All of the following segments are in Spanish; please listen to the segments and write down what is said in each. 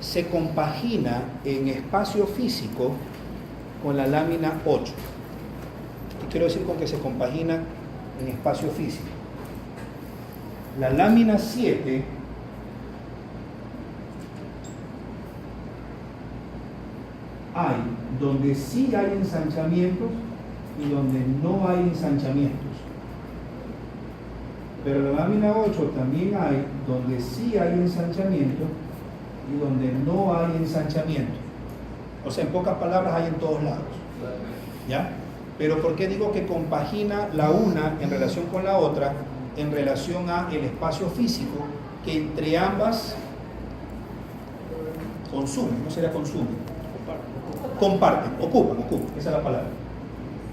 se compagina en espacio físico con la lámina 8. ¿Qué quiero decir con que se compagina en espacio físico? La lámina 7 hay donde sí hay ensanchamientos y donde no hay ensanchamientos. Pero la lámina 8 también hay donde sí hay ensanchamiento y donde no hay ensanchamiento. O sea, en pocas palabras, hay en todos lados. ¿Ya? Pero ¿por qué digo que compagina la una en relación con la otra en relación a el espacio físico que entre ambas consumen? No sería consumen. Comparten, ocupan, esa es la palabra.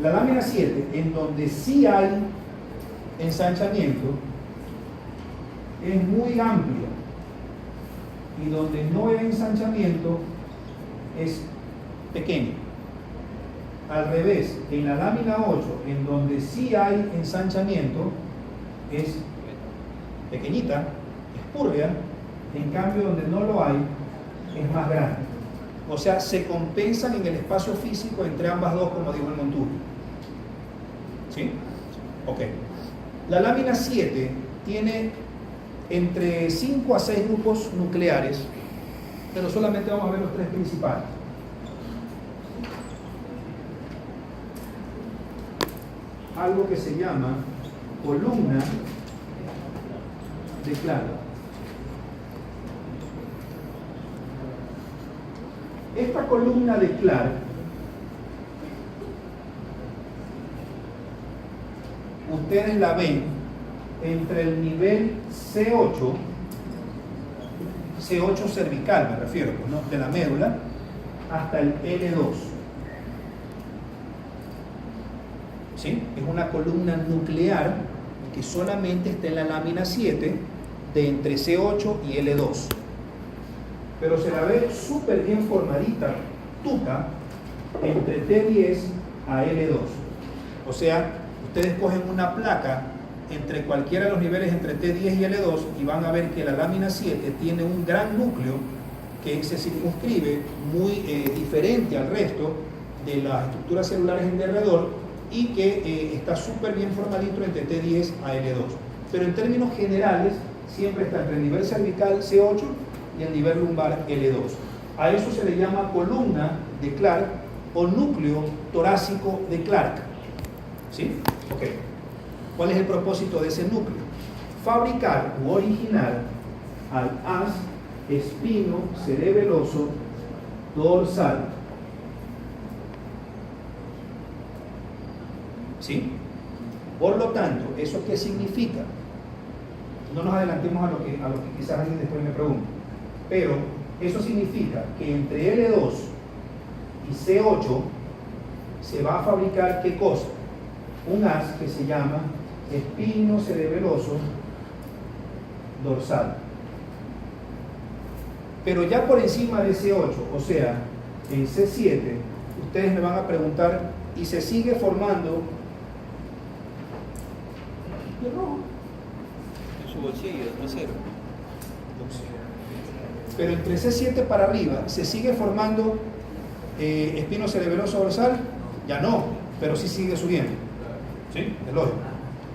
La lámina 7, en donde sí hay ensanchamiento, es muy amplia, y donde no hay ensanchamiento es pequeño. Al revés, en la lámina 8, en donde sí hay ensanchamiento, es pequeñita, espúrea, en cambio donde no lo hay, es más grande. O sea, se compensan en el espacio físico entre ambas dos, como dijo el Montuno. ¿Sí? Ok. La lámina 7 tiene entre 5 a 6 grupos nucleares, pero solamente vamos a ver los 3 principales. Algo que se llama columna de Clark. Esta columna de Clark ustedes la ven entre el nivel C8 cervical, me refiero, ¿no?, de la médula, hasta el L2. ¿Sí? Es una columna nuclear que solamente está en la lámina 7 de entre C8 y L2. Pero se la ve súper bien formadita, tuca, entre T10 a L2. O sea, ustedes cogen una placa entre cualquiera de los niveles entre T10 y L2 y van a ver que la lámina 7 tiene un gran núcleo que se circunscribe muy diferente al resto de las estructuras celulares en derredor y que está súper bien formadito entre T10 a L2. Pero en términos generales siempre está entre el nivel cervical C8 y el nivel lumbar L2. A eso se le llama columna de Clark o núcleo torácico de Clark. ¿Sí? Ok. ¿Cuál es el propósito de ese núcleo? Fabricar u originar al haz espino cerebeloso dorsal. ¿Sí? Por lo tanto, ¿eso qué significa? No nos adelantemos a lo que quizás alguien después me pregunte. Pero eso significa que entre L2 y C8 se va a fabricar ¿qué cosa? Un haz que se llama espino cerebeloso dorsal. Pero ya por encima de C8, o sea, en C7, ustedes me van a preguntar, ¿y se sigue formando? No. En su bolsillo, trasero. Pero entre C7 para arriba, ¿se sigue formando espino cerebeloso dorsal? Ya no, pero sí sigue subiendo. ¿Sí? Es lógico.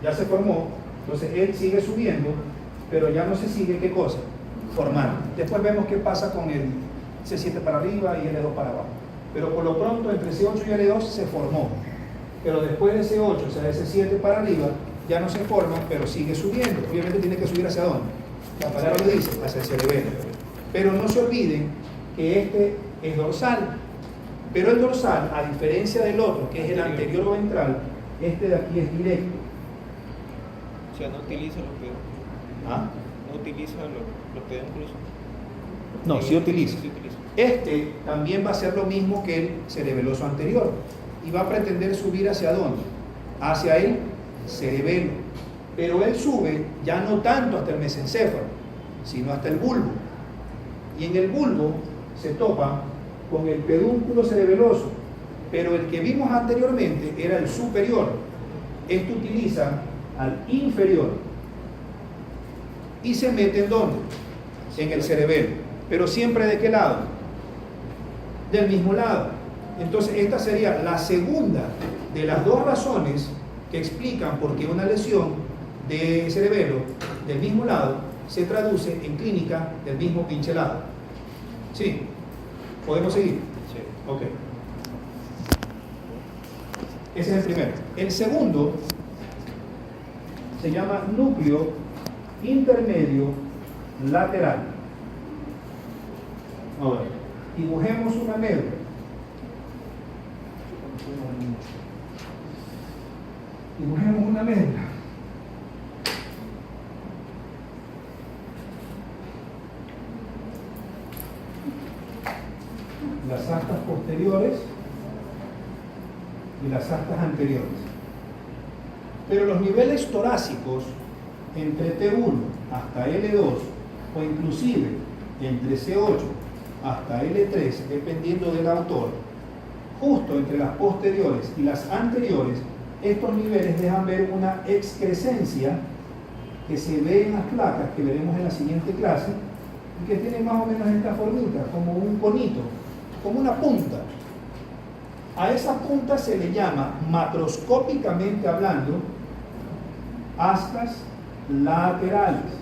Ya se formó, entonces él sigue subiendo, pero ya no se sigue, ¿qué cosa? Formando. Después vemos qué pasa con el C7 para arriba y L2 para abajo. Pero por lo pronto entre C8 y L2 se formó. Pero después de C8, o sea, de C7 para arriba, ya no se forma, pero sigue subiendo. Obviamente tiene que subir ¿hacia dónde? La palabra lo dice, hacia el cerebelo. Pero no se olviden que este es dorsal. Pero el dorsal, a diferencia del otro, que es el anterior o ventral, este de aquí es directo. O sea, no utiliza los pedúnculos. ¿Ah? No utiliza los pedúnculos. No, sí utiliza. Sí utiliza. Este también va a ser lo mismo que el cerebeloso anterior. Y va a pretender subir ¿hacia dónde? Hacia el cerebelo. Pero él sube ya no tanto hasta el mesencéfalo, sino hasta el bulbo. Y en el bulbo se topa con el pedúnculo cerebeloso, pero el que vimos anteriormente era el superior. Este utiliza al inferior y se mete ¿en dónde? En el cerebelo. pero siempre ¿de qué lado? Del mismo lado. Entonces esta sería la segunda de las dos razones que explican por qué una lesión de cerebelo del mismo lado se traduce en clínica del mismo pinche lado. ¿Sí? ¿Podemos seguir? Sí. Ok. Ese es el primero. El segundo se llama núcleo intermedio lateral. Ahora, dibujemos una médula. Dibujemos una médula. Las astas posteriores y las astas anteriores. Pero los niveles torácicos entre T1 hasta L2 o inclusive entre C8 hasta L3, dependiendo del autor, justo entre las posteriores y las anteriores, estos niveles dejan ver una excrescencia que se ve en las placas que veremos en la siguiente clase y que tiene más o menos esta formita, como un conito, como una punta. A esa punta se le llama, macroscópicamente hablando, astas laterales.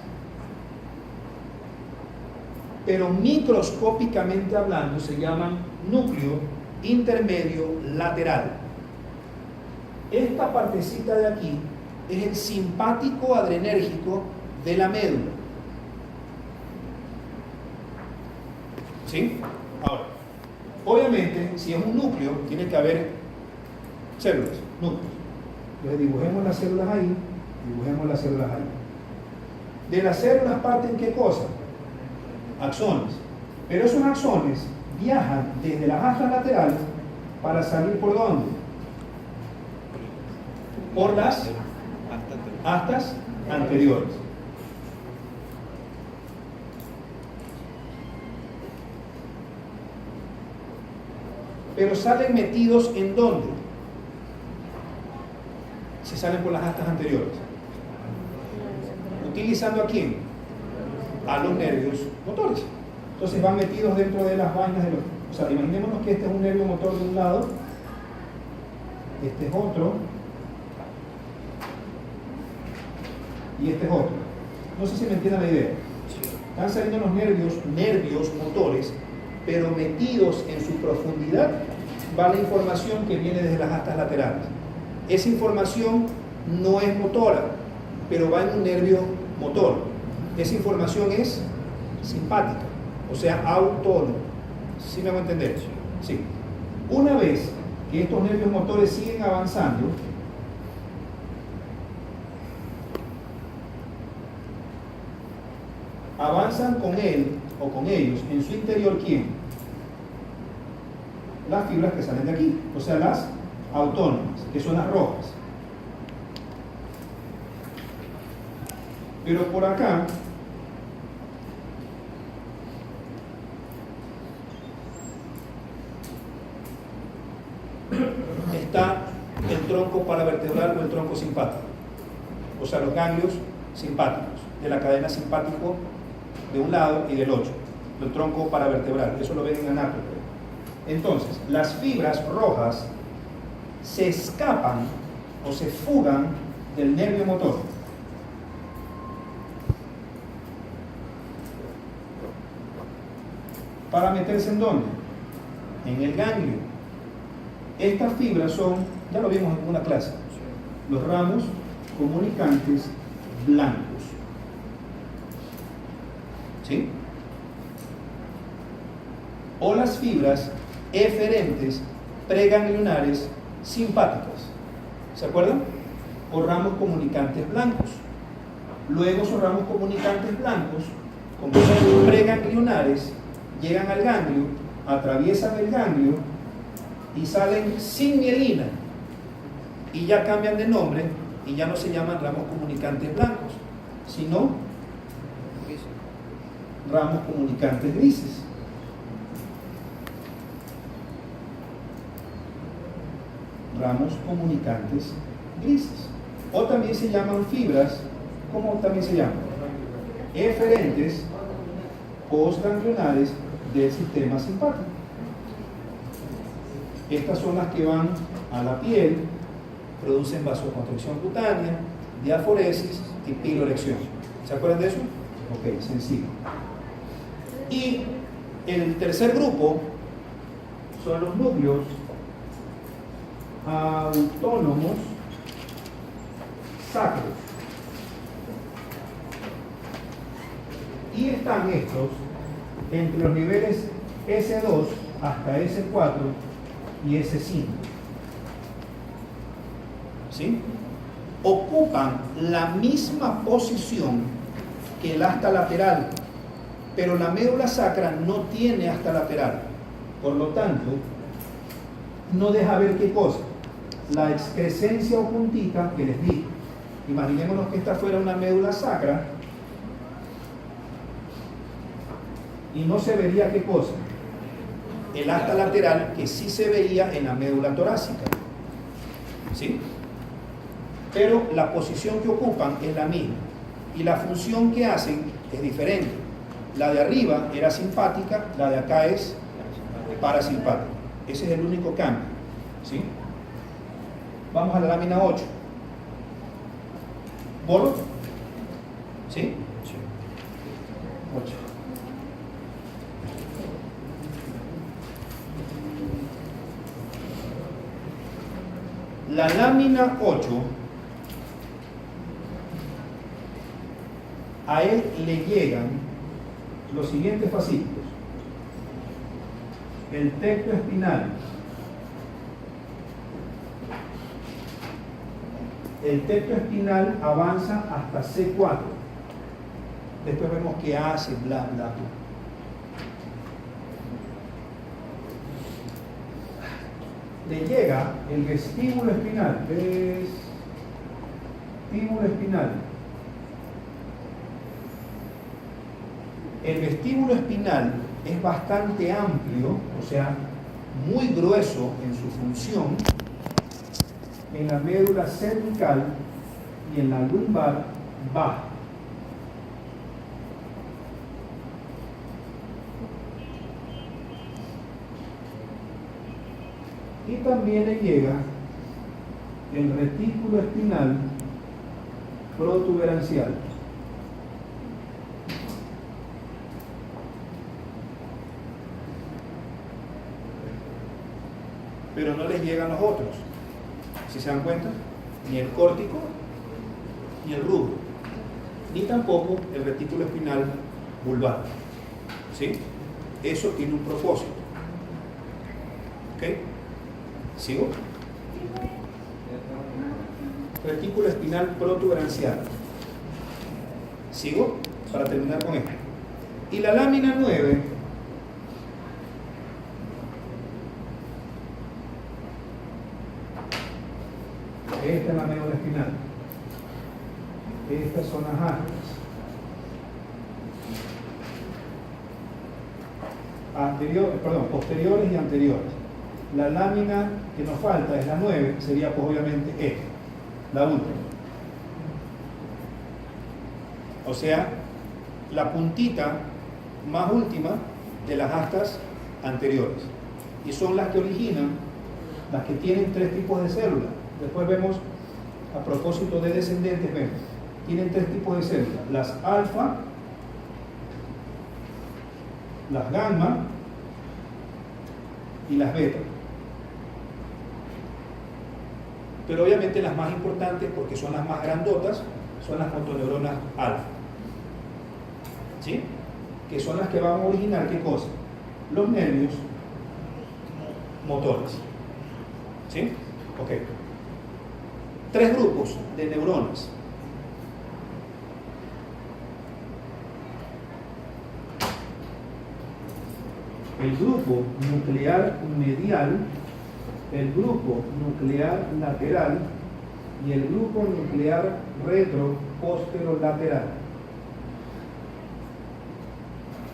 Pero microscópicamente hablando se llaman núcleo intermedio lateral. Esta partecita de aquí es el simpático adrenérgico de la médula. ¿Sí? Ahora, obviamente, si es un núcleo, tiene que haber células, núcleos. Entonces dibujemos las células ahí, dibujemos las células ahí. De las células parten ¿qué cosa? Axones. Pero esos axones viajan desde las astas laterales para salir ¿por dónde? Por las astas anteriores. Pero salen metidos ¿en dónde? Se salen por las astas anteriores. ¿Utilizando a quién? A los nervios motores. Entonces van metidos dentro de las vainas de los... O sea, imaginémonos que este es un nervio motor de un lado, este es otro, y este es otro. No sé si me entienden la idea. Están saliendo los nervios motores, pero metidos en su profundidad va la información que viene desde las astas laterales. Esa información no es motora, pero va en un nervio motor. Esa información es simpática, o sea, autónoma. ¿Sí me hago entender? Sí. Una vez que estos nervios motores siguen avanzando, avanzan con él o con ellos en su interior ¿quién? Las fibras que salen de aquí, o sea, las autónomas, que son las rojas. Pero por acá está el tronco paravertebral o el tronco simpático, o sea, los ganglios simpáticos de la cadena simpático de un lado y del otro, el tronco paravertebral. Eso lo ven en anátomo. Entonces, las fibras rojas se escapan o se fugan del nervio motor. ¿Para meterse en dónde? En el ganglio. Estas fibras son, ya lo vimos en una clase, los ramos comunicantes blancos. ¿Sí? O las fibras eferentes preganglionares simpáticas. ¿Se acuerdan? O ramos comunicantes blancos. Luego esos ramos comunicantes blancos, como son preganglionares, llegan al ganglio, atraviesan el ganglio y salen sin mielina. Y ya cambian de nombre y ya no se llaman ramos comunicantes blancos, sino ramos comunicantes grises. Ramos comunicantes grises. O también se llaman fibras, ¿cómo también se llaman? Eferentes postganglionales del sistema simpático. Estas son las que van a la piel, producen vasoconstricción cutánea, diaforesis y piloerección. ¿Se acuerdan de eso? Ok, sencillo. Y el tercer grupo son los núcleos autónomos sacros. Y están estos entre los niveles S2 hasta S4 y S5. ¿Sí? Ocupan la misma posición que el asta lateral, pero la médula sacra no tiene asta lateral. Por lo tanto, no deja ver qué cosa. La excrescencia o puntita que les di. Imaginémonos que esta fuera una médula sacra y no se vería qué cosa. El asta lateral que sí se veía en la médula torácica. ¿Sí? Pero la posición que ocupan es la misma y la función que hacen es diferente. La de arriba era simpática, la de acá es parasimpática. Ese es el único cambio. ¿Sí? Vamos a la lámina 8. ¿Borro? ¿Sí? 8. La lámina 8, a él le llegan los siguientes fascículos: el tecto espinal, el tecto espinal avanza hasta C4, después vemos qué hace, bla, bla, bla. Le llega el vestíbulo espinal, El vestíbulo espinal es bastante amplio, o sea, muy grueso en su función, en la médula cervical y en la lumbar baja. Y también le llega el retículo espinal protuberancial. Pero no les llegan los otros. Si se dan cuenta, ni el córtico, ni el rubro, ni tampoco el retículo espinal vulvar. ¿Sí? Eso tiene un propósito. ¿Ok? ¿Sigo? Retículo espinal protuberancial. ¿Sigo? Para terminar con esto. Y la lámina 9 esta es la médula espinal. Estas son las astas. Posteriores y anteriores. La lámina que nos falta es la 9, sería pues obviamente esta, la última. O sea, la puntita más última de las astas anteriores. Y son las que originan, las que tienen 3 tipos de células. Después vemos, a propósito de descendentes, vemos, tienen 3 tipos de células: las alfa, las gamma y las beta. Pero obviamente las más importantes, porque son las más grandotas, son las motoneuronas alfa. ¿Sí? Que son las que van a originar, ¿qué cosa? Los nervios motores. ¿Sí? Ok. 3 grupos de neuronas. El grupo nuclear medial, el grupo nuclear lateral y el grupo nuclear retro-posterolateral.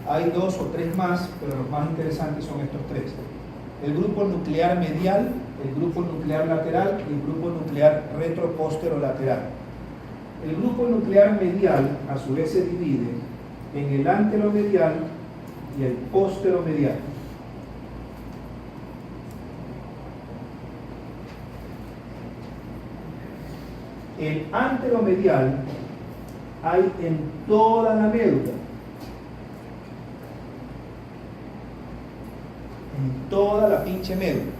Hay 2 o 3 más, pero los más interesantes son estos 3. El grupo nuclear medial, el grupo nuclear lateral y el grupo nuclear retro-posterolateral. El grupo nuclear medial a su vez se divide en el anteromedial y el posteromedial. El anteromedial hay en toda la médula. En toda la pinche médula.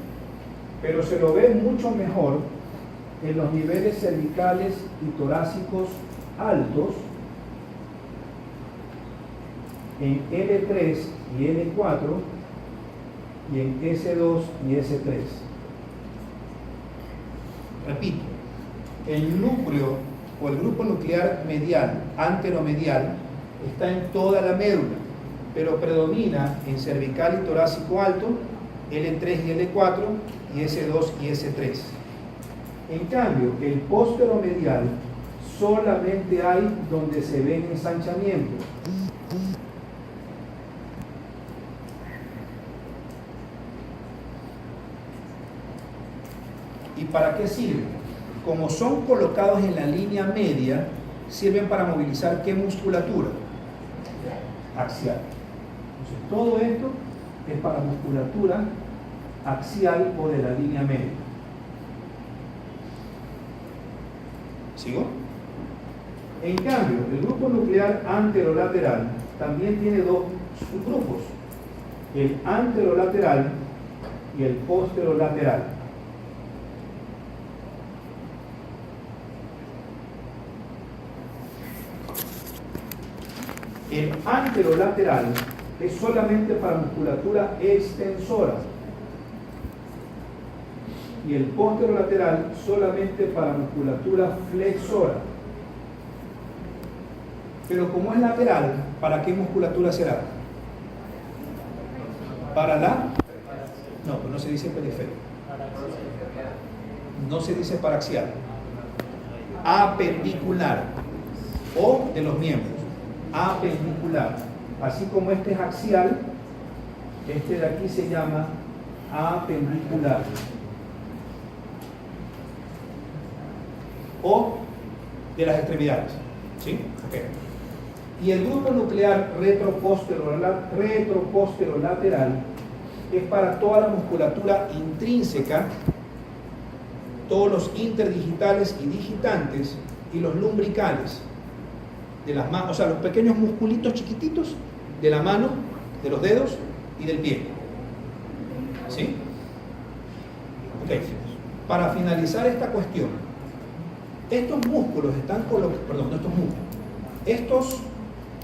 Pero se lo ve mucho mejor en los niveles cervicales y torácicos altos, en L3 y L4 y en S2 y S3. Repito, el núcleo o el grupo nuclear medial, anteromedial, está en toda la médula, pero predomina en cervical y torácico alto, L3 y L4 y S2 y S3. En cambio, el posteromedial solamente hay donde se ven ensanchamientos. ¿Y para qué sirven? Como son colocados en la línea media, sirven para movilizar ¿qué musculatura? Axial. Entonces, todo esto es para musculatura axial o de la línea media. ¿Sigo? En cambio, el grupo nuclear anterolateral también tiene dos subgrupos, el anterolateral y el posterolateral. El anterolateral es solamente para musculatura extensora y el posterolateral solamente para musculatura flexora. Pero como es lateral, ¿para qué musculatura será? ¿Para la? No, pues no se dice periférico. No se dice paraxial. Apendicular. O de los miembros. Apendicular. Así como este es axial, este de aquí se llama apendicular. O de las extremidades. ¿Sí? Okay. Y el grupo nuclear retroposterolateral es para toda la musculatura intrínseca, todos los interdigitales y digitantes y los lumbricales de las manos, o sea, los pequeños musculitos chiquititos de la mano, de los dedos y del pie. ¿Sí? Ok. Para finalizar esta cuestión, estos músculos están colocados, perdón, no estos músculos, estos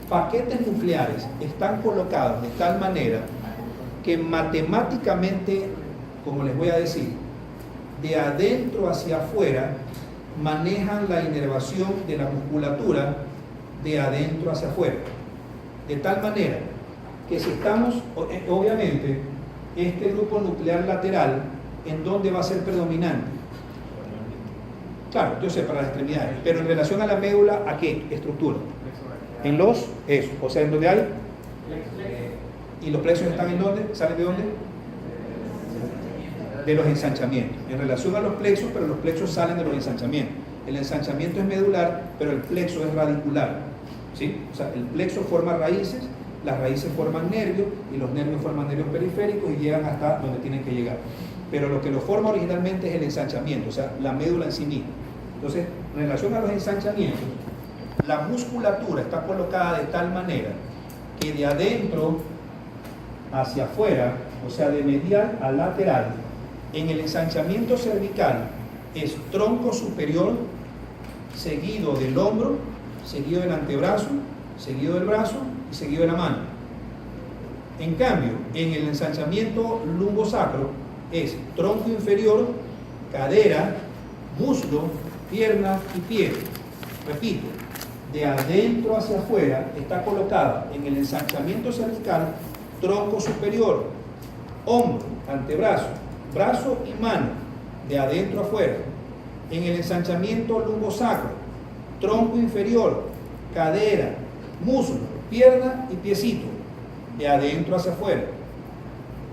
paquetes nucleares están colocados de tal manera que matemáticamente, como les voy a decir, de adentro hacia afuera manejan la inervación de la musculatura de adentro hacia afuera. De tal manera que si estamos, obviamente, este grupo nuclear lateral, ¿en dónde va a ser predominante? Claro, yo sé, para las extremidades, pero en relación a la médula, ¿a qué estructura? En los, eso, o sea, en donde hay, y los plexos están en dónde, ¿saben de dónde? De los ensanchamientos, en relación a los plexos, pero los plexos salen de los ensanchamientos. El ensanchamiento es medular, pero el plexo es radicular, ¿sí? O sea, el plexo forma raíces, las raíces forman nervios, y los nervios forman nervios periféricos y llegan hasta donde tienen que llegar. Pero lo que lo forma originalmente es el ensanchamiento, o sea, la médula en sí misma. Entonces, en relación a los ensanchamientos, la musculatura está colocada de tal manera que de adentro hacia afuera, o sea, de medial a lateral, en el ensanchamiento cervical es tronco superior, seguido del hombro, seguido del antebrazo, seguido del brazo y seguido de la mano. En cambio, en el ensanchamiento lumbosacro es tronco inferior, cadera, muslo, pierna y pie. Repito, de adentro hacia afuera está colocada en el ensanchamiento cervical tronco superior, hombro, antebrazo, brazo y mano, de adentro afuera. En el ensanchamiento lumbosacro, tronco inferior, cadera, muslo, pierna y piecito, de adentro hacia afuera.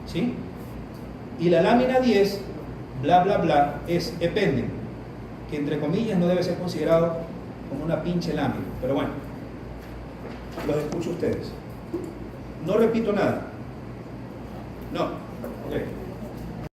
¿Sí? Y la lámina 10, bla bla bla, es epéndimo, que entre comillas no debe ser considerado como una pinche lámina, pero bueno, los escucho a ustedes. No repito nada. No. Ok.